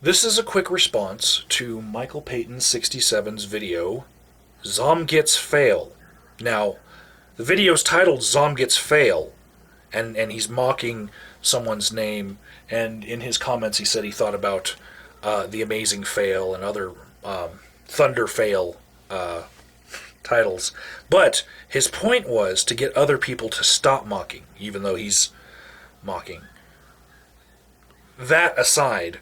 This is a quick response to MichaelPayton67's video, ZOMGitsFAIL. Now, the video's titled ZOMGitsFAIL, and he's mocking someone's name, and in his comments he said he thought about The Amazing Fail and other Thunder Fail titles. But his point was to get other people to stop mocking, even though he's mocking. That aside,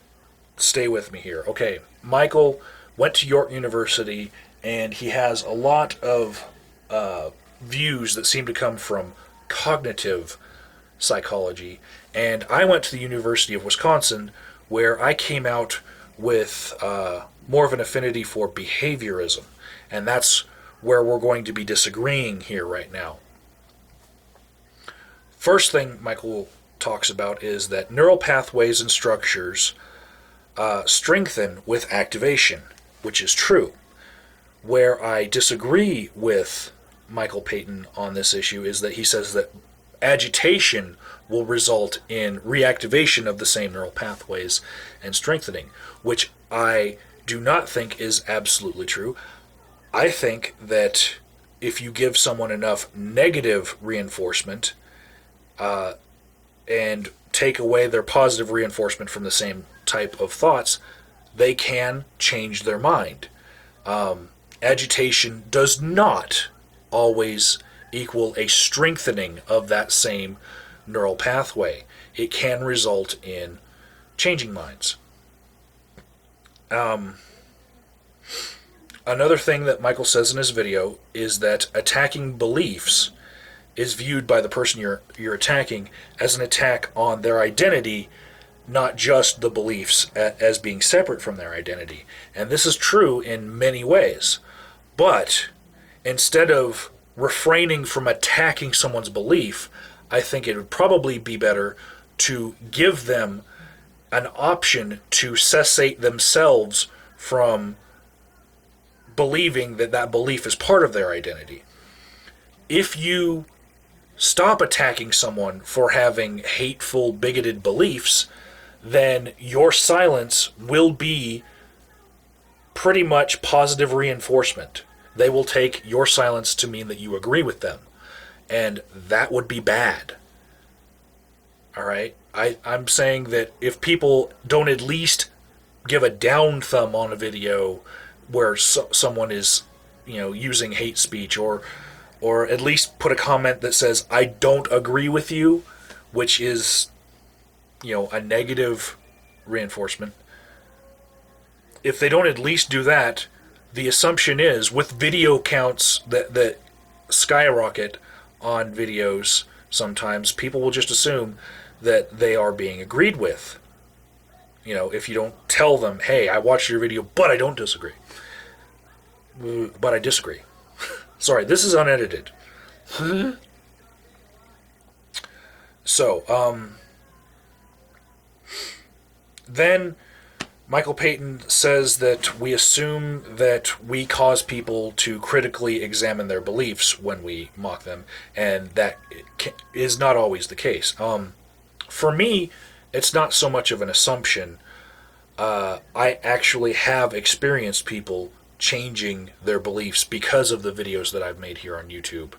stay with me here. Okay, Michael went to York University, and he has a lot of views that seem to come from cognitive psychology. And I went to the University of Wisconsin, where I came out with more of an affinity for behaviorism. And that's where we're going to be disagreeing here right now. First thing Michael talks about is that neural pathways and structures strengthen with activation, which is true. Where I disagree with Michael Payton on this issue is that he says that agitation will result in reactivation of the same neural pathways and strengthening, which I do not think is absolutely true. I think that if you give someone enough negative reinforcement and take away their positive reinforcement from the same type of thoughts, they can change their mind. Agitation does not always equal a strengthening of that same neural pathway. It can result in changing minds. Another thing that Michael says in his video is that attacking beliefs is viewed by the person you're attacking as an attack on their identity, not just the beliefs as being separate from their identity. And this is true in many ways. But instead of refraining from attacking someone's belief, I think it would probably be better to give them an option to cessate themselves from believing that that belief is part of their identity. If you stop attacking someone for having hateful, bigoted beliefs, then your silence will be pretty much positive reinforcement. They will take your silence to mean that you agree with them. And that would be bad. Alright? I'm saying that if people don't at least give a down thumb on a video where someone is, using hate speech, or at least put a comment that says, I don't agree with you, which is, a negative reinforcement. If they don't at least do that, the assumption is, with video counts that skyrocket on videos sometimes, people will just assume that they are being agreed with. If you don't tell them, hey, I watched your video, but I don't disagree. But I disagree. Sorry, this is unedited. So, then Michael Payton says that we assume that we cause people to critically examine their beliefs when we mock them, and that is not always the case. For me, it's not so much of an assumption. I actually have experienced people changing their beliefs because of the videos that I've made here on YouTube.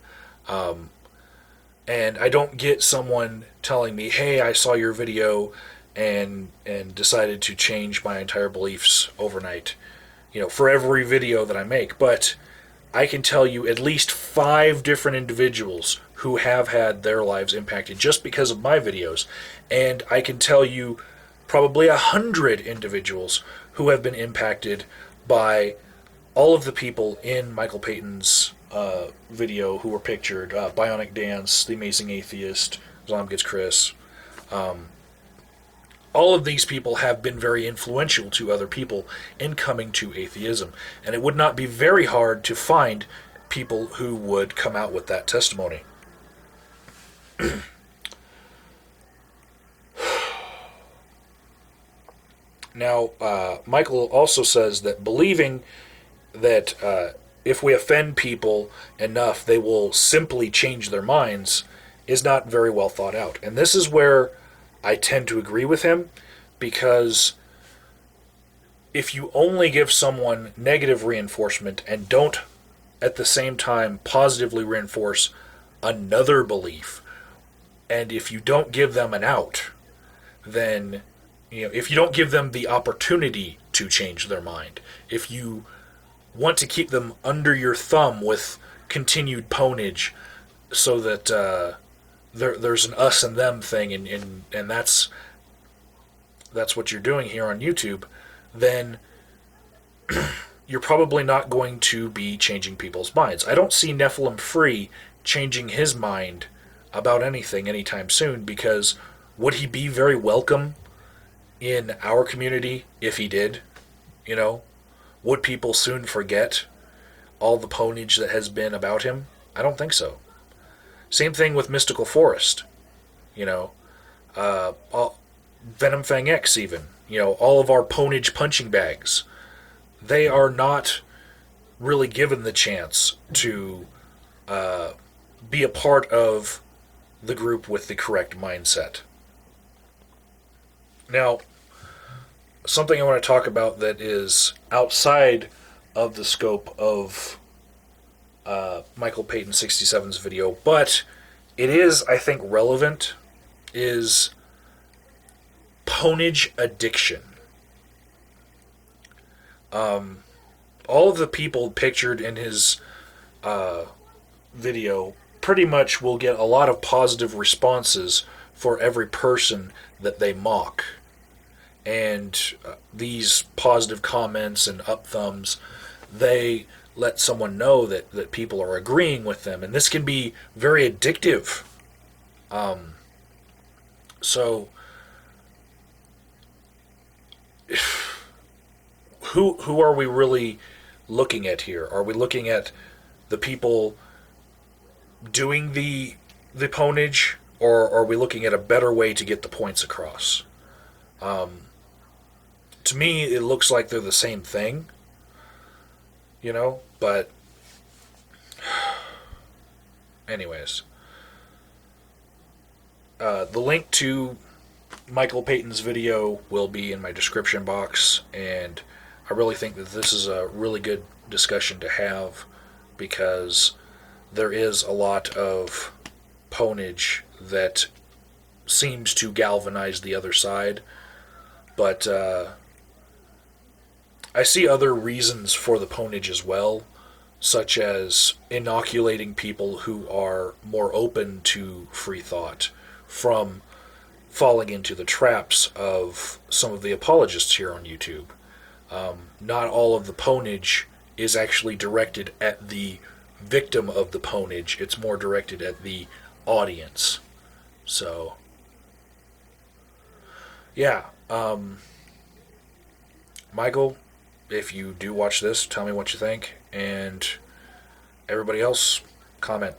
And I don't get someone telling me, hey, I saw your video and decided to change my entire beliefs overnight, for every video that I make. But I can tell you at least 5 different individuals who have had their lives impacted just because of my videos. And I can tell you probably 100 individuals who have been impacted by all of the people in Michael Payton's video who were pictured. Bionic Dance, The Amazing Atheist, ZOMGitsChris. All of these people have been very influential to other people in coming to atheism. And it would not be very hard to find people who would come out with that testimony. Now, Michael also says that believing that if we offend people enough, they will simply change their minds is not very well thought out. And this is where I tend to agree with him, because if you only give someone negative reinforcement and don't at the same time positively reinforce another belief, and if you don't give them an out, then, if you don't give them the opportunity to change their mind, if you want to keep them under your thumb with continued pwnage so that there's an us and them thing, and that's what you're doing here on YouTube, then you're probably not going to be changing people's minds. I don't see Nephilim Free changing his mind about anything anytime soon, because would he be very welcome in our community if he did? Would people soon forget all the pwnage that has been about him? I don't think so. Same thing with Mystical Forest. Venom Fang X even. All of our pwnage punching bags. They are not really given the chance to be a part of the group with the correct mindset. Now, something I want to talk about that is outside of the scope of MichaelPayton67's video, but it is, I think, relevant, is pwnage addiction. All of the people pictured in his video pretty much will get a lot of positive responses for every person that they mock. And these positive comments and up thumbs, they let someone know that people are agreeing with them. And this can be very addictive. So, who are we really looking at here? Are we looking at the people doing the pwnage, or are we looking at a better way to get the points across? To me, it looks like they're the same thing, but anyways. The link to Michael Payton's video will be in my description box, and I really think that this is a really good discussion to have, because there is a lot of pwnage that seems to galvanize the other side, but I see other reasons for the pwnage as well, such as inoculating people who are more open to free thought from falling into the traps of some of the apologists here on YouTube. Not all of the pwnage is actually directed at the victim of the pwnage. It's more directed at the audience. So, yeah. Michael, if you do watch this, tell me what you think. And everybody else, comment.